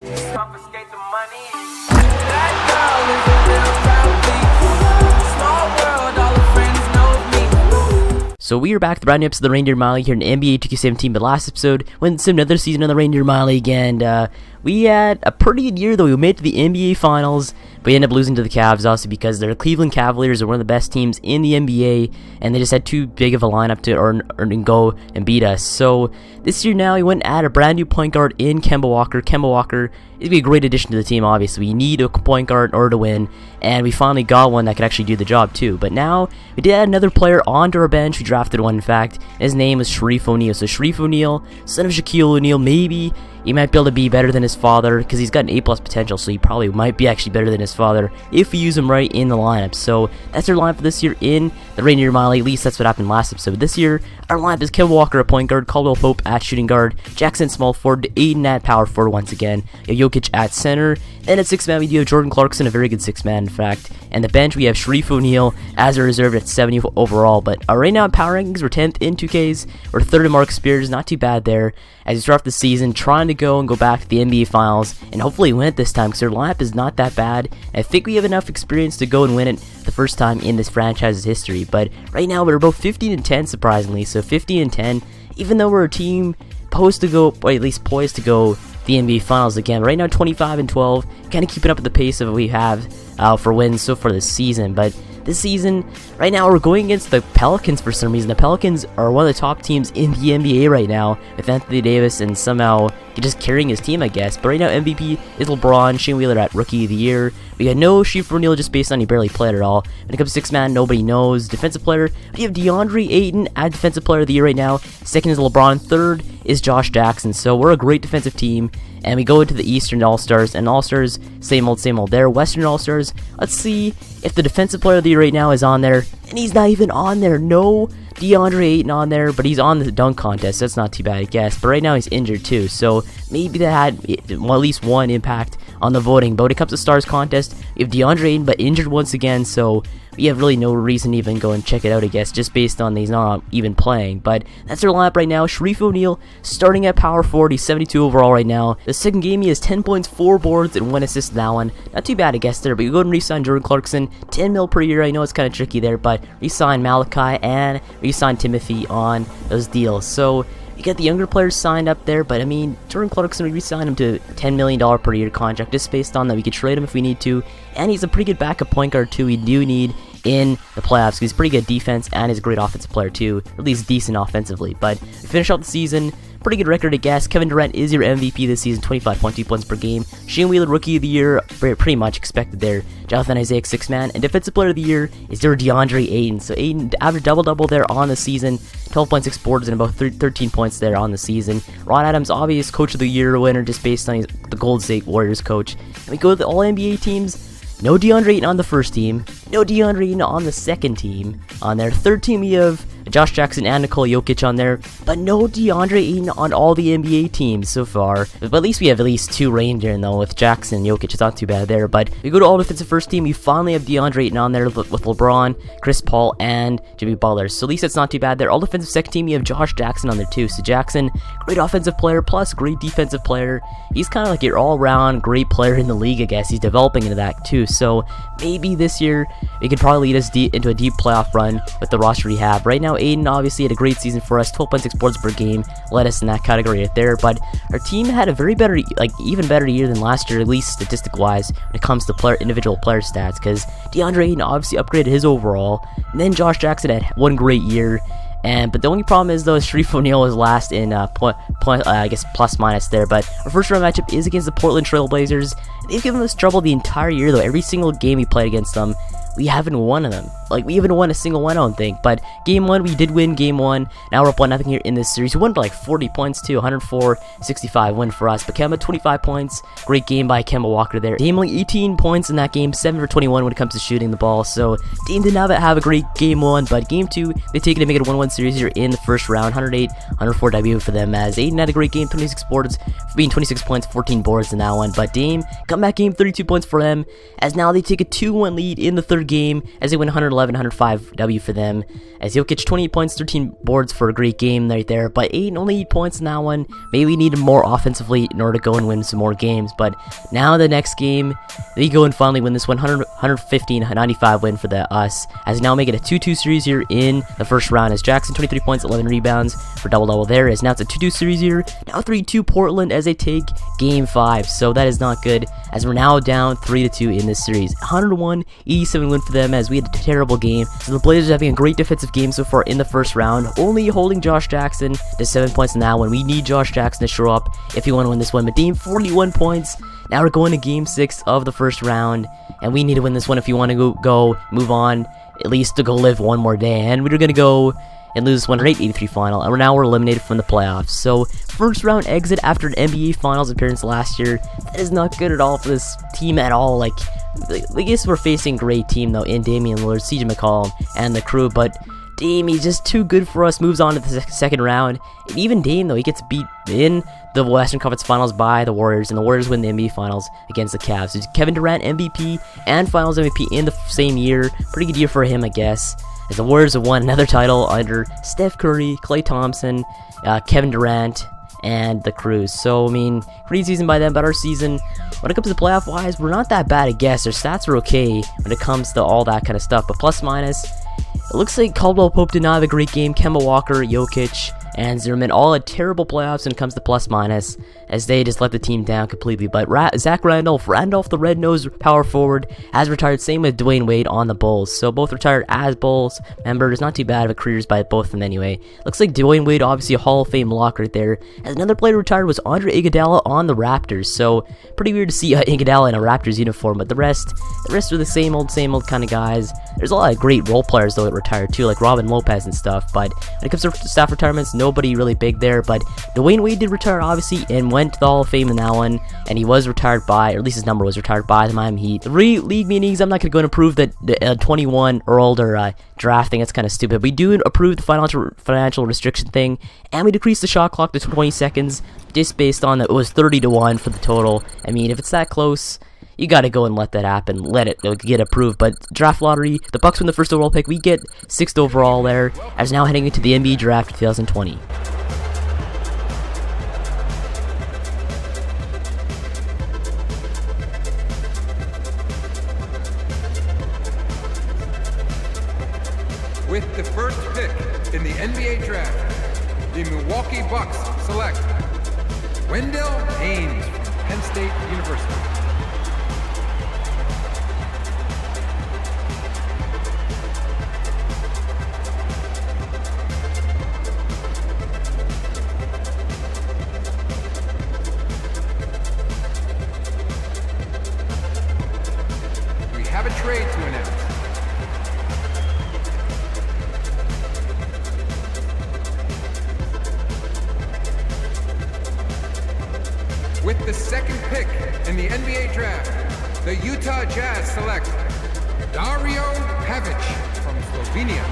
Confiscate the money. That girl is a real proud small world, all her friends know me. So we are back with the brand new episode of the Reindeer MyLEAGUE here in NBA 2K17. But last episode went into another season of the Reindeer MyLEAGUE, and we had a pretty good year though. We made it to the NBA Finals, but we ended up losing to the Cavs, also because their Cleveland Cavaliers are one of the best teams in the NBA, and they just had too big of a lineup to earn and go and beat us. So this year now, we went and added a brand new point guard in Kemba Walker. Kemba Walker is be a great addition to the team. Obviously, we need a point guard in order to win, and we finally got one that could actually do the job too. But now we did add another player onto our bench. We drafted one, in fact. His name is Shareef O'Neal. So Shareef O'Neal, son of Shaquille O'Neal, maybe he might be able to be better than his father because he's got an A+ potential, so he probably might be actually better than his father if we use him right in the lineup. So that's our lineup for this year in the Reindeer MyLEAGUE. At least that's what happened last episode. This year, our lineup is Kemba Walker at point guard, Caldwell Pope at shooting guard, Jackson small forward, Ayton at power forward once again, Jokic at center, and at 6-man we do have Jordan Clarkson, a very good 6-man in fact, and the bench we have Shareef O'Neal as a reserve at 70 overall. But right now in power rankings, we're 10th in 2Ks, we're 3rd in Mark Spears, not too bad there, as we start off the season trying to go back to the NBA Finals, and hopefully win it this time, because our lineup is not that bad. I think we have enough experience to go and win it the first time in this franchise's history. But right now we're both 15-10 surprisingly, so 15-10, even though we're a team poised to go the NBA Finals again. Right now 25-12, kind of keeping up with the pace of what we have for wins so far this season. But this season, right now, we're going against the Pelicans for some reason. The Pelicans are one of the top teams in the NBA right now, with Anthony Davis and somehow just carrying his team, I guess. But right now, MVP is LeBron, Shane Wheeler at Rookie of the Year. We got no Shareef O'Neal just based on he barely played at all. When it comes to 6-man, nobody knows. Defensive player, we have DeAndre Ayton at Defensive Player of the Year right now. 2nd is LeBron. 3rd is Josh Jackson. So we're a great defensive team. And we go into the Eastern All-Stars, and All-Stars, same old there. Western All-Stars, let's see if the Defensive Player of the Year right now is on there, and he's not even on there. No DeAndre Ayton on there, but he's on the dunk contest, so that's not too bad, I guess. But right now he's injured too, so maybe that had at least one impact on the voting. But when it comes to Stars contest, we have DeAndre Ayton, but injured once again, so we have really no reason to even go and check it out, I guess, just based on he's not even playing. But that's our lineup right now. Shareef O'Neal starting at power forward. He's 72 overall right now. The second game, he has 10 points, 4 boards, and 1 assist in that one. Not too bad, I guess, there. But you go and re-sign Jordan Clarkson, 10 mil per year. I know it's kind of tricky there, but re-sign Malachi and re-sign Timothy on those deals. So you got the younger players signed up there, but I mean, Jordan Clarkson, we re-signed him to a $10 million per year contract just based on that we could trade him if we need to, and he's a pretty good backup point guard too. We do need in the playoffs. He's pretty good defense and he's a great offensive player too, or at least decent offensively. But we finish out the season, pretty good record, I guess. Kevin Durant is your MVP this season, 25.2 points per game. Shane Wheeler, Rookie of the Year, pretty much expected there. Jonathan Isaac, 6-man, and Defensive Player of the Year is there DeAndre Ayton. So Ayton averaged double-double there on the season, 12.6 boards and about 13 points there on the season. Ron Adams, obvious Coach of the Year winner just based on the Golden State Warriors coach. And we go to the All-NBA teams. No DeAndre Ayton on the first team. No DeAndre Ayton on the second team. On their third team, we have Josh Jackson and Nikola Jokic on there, but no DeAndre Ayton on all the NBA teams so far. But at least we have at least 2 Reindeer though with Jackson and Jokic. It's not too bad there. But we go to all defensive first team. We finally have DeAndre Ayton on there with LeBron, Chris Paul, and Jimmy Butler. So at least it's not too bad there. All defensive second team, we have Josh Jackson on there too. So Jackson, great offensive player plus great defensive player. He's kind of like your all-around great player in the league, I guess. He's developing into that too. So maybe this year it could probably lead us into a deep playoff run with the roster we have. Right now, Ayton obviously had a great season for us, 12.6 boards per game, led us in that category right there. But our team had a even better year than last year, at least statistic-wise, when it comes to individual player stats, because DeAndre Ayton obviously upgraded his overall, and then Josh Jackson had one great year. But the only problem is though, Shareef O'Neal was last in I guess plus minus there. But our first round matchup is against the Portland Trail Blazers. They've given us trouble the entire year though. Every single game we played against them, we haven't won them. We haven't won a single one, I don't think. But game 1, we did win game 1. Now we're up 1-0 here in this series. We won by like 40 points too, 104-65 win for us. But Kemba, 25 points. Great game by Kemba Walker there. Dame only 18 points in that game, 7 for 21 when it comes to shooting the ball. So Dame did not have a great game 1, but game 2, they take it to make it a 1-1 series here in the first round. 108-104 debut for them, as Ayton had a great game, 26 boards, being 26 points, 14 boards in that one. But Dame, comeback game, 32 points for them, as now they take a 2-1 lead in the third game as they win 111-105 W for them. As Jokic 28 points, 13 boards for a great game right there, but Ayton only 8 points in that one. Maybe we needed more offensively in order to go and win some more games, but now the next game, they go and finally win this 115-95 win for us, as now make it a 2-2 series here in the first round, as Jackson 23 points, 11 rebounds for double-double there, as now it's a 2-2 series here, now 3-2 Portland as they take game 5, so that is not good, as we're now down 3-2 in this series. 101-87 win for them, as we had a terrible game, so the Blazers having a great defensive game so far in the first round, only holding Josh Jackson to 7 points in that one. We need Josh Jackson to show up if you want to win this one, but Dame 41 points. Now we're going to game 6 of the first round, and we need to win this one if you want to go move on, at least to go live one more day, and we're going to go and lose this 108-83 final, and we're eliminated from the playoffs. So, first round exit after an NBA Finals appearance last year, that is not good at all for this team at all. Like, I guess we're facing a great team, though, in Damian Lillard, CJ McCollum, and the crew, but Dame, he's just too good for us, moves on to the second round. And even Dame, though, he gets beat in the Western Conference Finals by the Warriors, and the Warriors win the NBA Finals against the Cavs. So Kevin Durant MVP and Finals MVP in the same year. Pretty good year for him, I guess, as the Warriors have won another title under Steph Curry, Klay Thompson, Kevin Durant, and the crews. So, I mean, great season by them, but our season, when it comes to playoff-wise, we're not that bad, I guess. Our stats are okay when it comes to all that kind of stuff, but plus-minus, it looks like Caldwell Pope did not have a great game. Kemba Walker, Jokic, and Zimmerman all had terrible playoffs when it comes to plus-minus, as they just let the team down completely. But Zach Randolph the red-nosed power forward, has retired. Same with Dwayne Wade on the Bulls. So both retired as Bulls members. Not too bad of a careers by both of them anyway. Looks like Dwayne Wade, obviously a Hall of Fame lock right there. As another player retired was Andre Iguodala on the Raptors. So pretty weird to see Iguodala in a Raptors uniform. But the rest are the same old kind of guys. There's a lot of great role players though that retired too, like Robin Lopez and stuff. But when it comes to staff retirements, nobody really big there. But Dwayne Wade did retire obviously and went to the Hall of Fame in that one, and he was retired by, or at least his number was retired by, the Miami Heat. The league meetings, I'm not going to go and approve the 21 or older draft thing. That's kind of stupid. We do approve the financial restriction thing, and we decreased the shot clock to 20 seconds, just based on that it was 30-1 for the total. I mean, if it's that close, you got to go and let that happen, let it get approved. But draft lottery, the Bucks win the first overall pick. We get 6th overall there, as now heading into the NBA draft 2020. With the first pick in the NBA draft, the Milwaukee Bucks select Wendell Haynes from Penn State University. We have a trade to announce. With the second pick in the NBA draft, the Utah Jazz select Dario Pavic from Slovenia.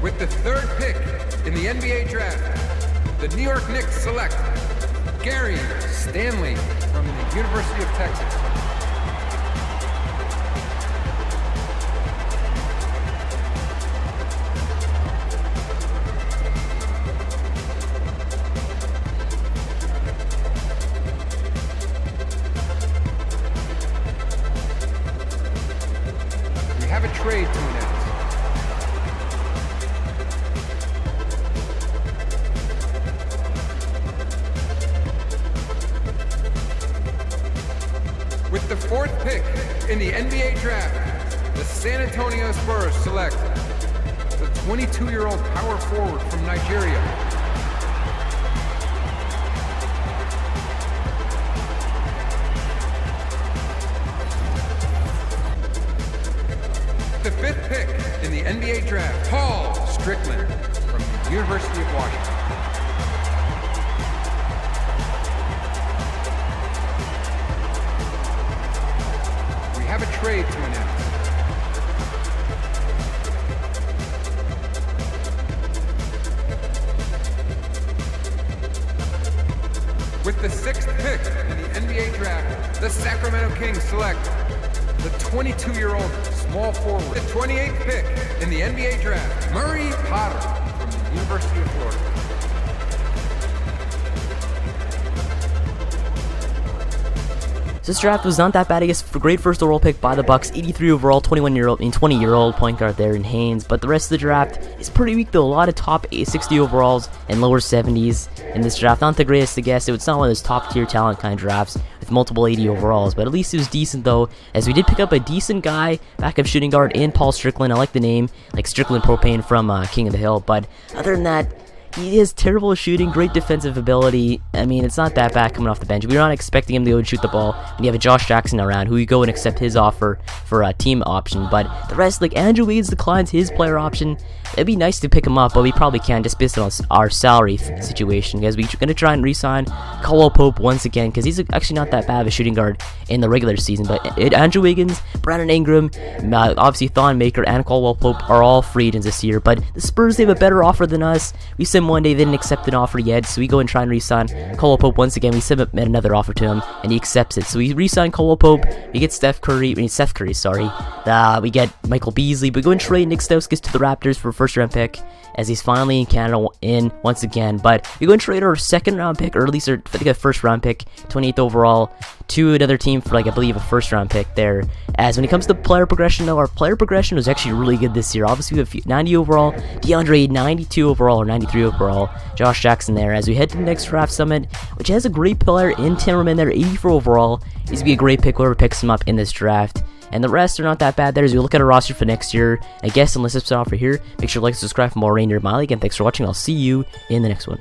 With the third pick in the NBA draft, the New York Knicks select Gary Stanley from the University of Texas. We have a trade to announce. With the fourth pick in the NBA draft, the San Antonio Spurs select the 22-year-old power forward from Nigeria. The fifth pick in the NBA draft, Paul Strickland from the University of Washington. We have a trade trade to announce. With the 6th pick in the NBA draft, the Sacramento Kings select the 22-year-old small forward. The 28th pick in the NBA draft, Murray Potter from the University of Florida. So this draft was not that bad, I guess. Great first overall pick by the Bucks, 83 overall, 20-year-old point guard there in Haynes. But the rest of the draft is pretty weak though. A lot of top 60 overalls and lower 70s in this draft. Not the greatest to guess. It's not one of those top tier talent kind of drafts with multiple 80 overalls. But at least it was decent though, as we did pick up a decent guy, backup shooting guard in Paul Strickland. I like the name, like Strickland Propane from King of the Hill. But other than that, he has terrible shooting, great defensive ability. I mean, it's not that bad coming off the bench. We're not expecting him to go and shoot the ball when you have a Josh Jackson around, who you go and accept his offer for a team option. But the rest, like Andrew Wiggins declines his player option. It'd be nice to pick him up, but we probably can't just based on our salary situation, because we're going to try and re-sign Caldwell Pope once again, because he's actually not that bad of a shooting guard in the regular season. But Andrew Wiggins, Brandon Ingram, obviously Thon Maker, and Caldwell Pope are all free agents this year. But the Spurs, they have a better offer than us. We sent one day, they didn't accept an offer yet, so we go and try and re-sign Caldwell Pope once again. We submit another offer to him, and he accepts it. So we re-sign Caldwell Pope, we get Seth Curry, we get Michael Beasley, but we go and trade Nick Stauskas to the Raptors for a first-round pick, as he's finally in Canada once again. But we go and trade our second-round pick, or at least I think a first-round pick, 28th overall, to another team for, like, I believe a first-round pick there. As when it comes to player progression, though, our player progression was actually really good this year. Obviously, we have 90 overall, DeAndre Ayton, 92 overall, or 93 overall, Josh Jackson there. As we head to the next draft summit, which has a great player in Timmerman there, 84 overall. He's going to be a great pick, whoever picks him up in this draft. And the rest are not that bad there as we look at our roster for next year. I guess unless it's off for here, make sure to like and subscribe for more Reindeer MyLEAGUE, and thanks for watching. I'll see you in the next one.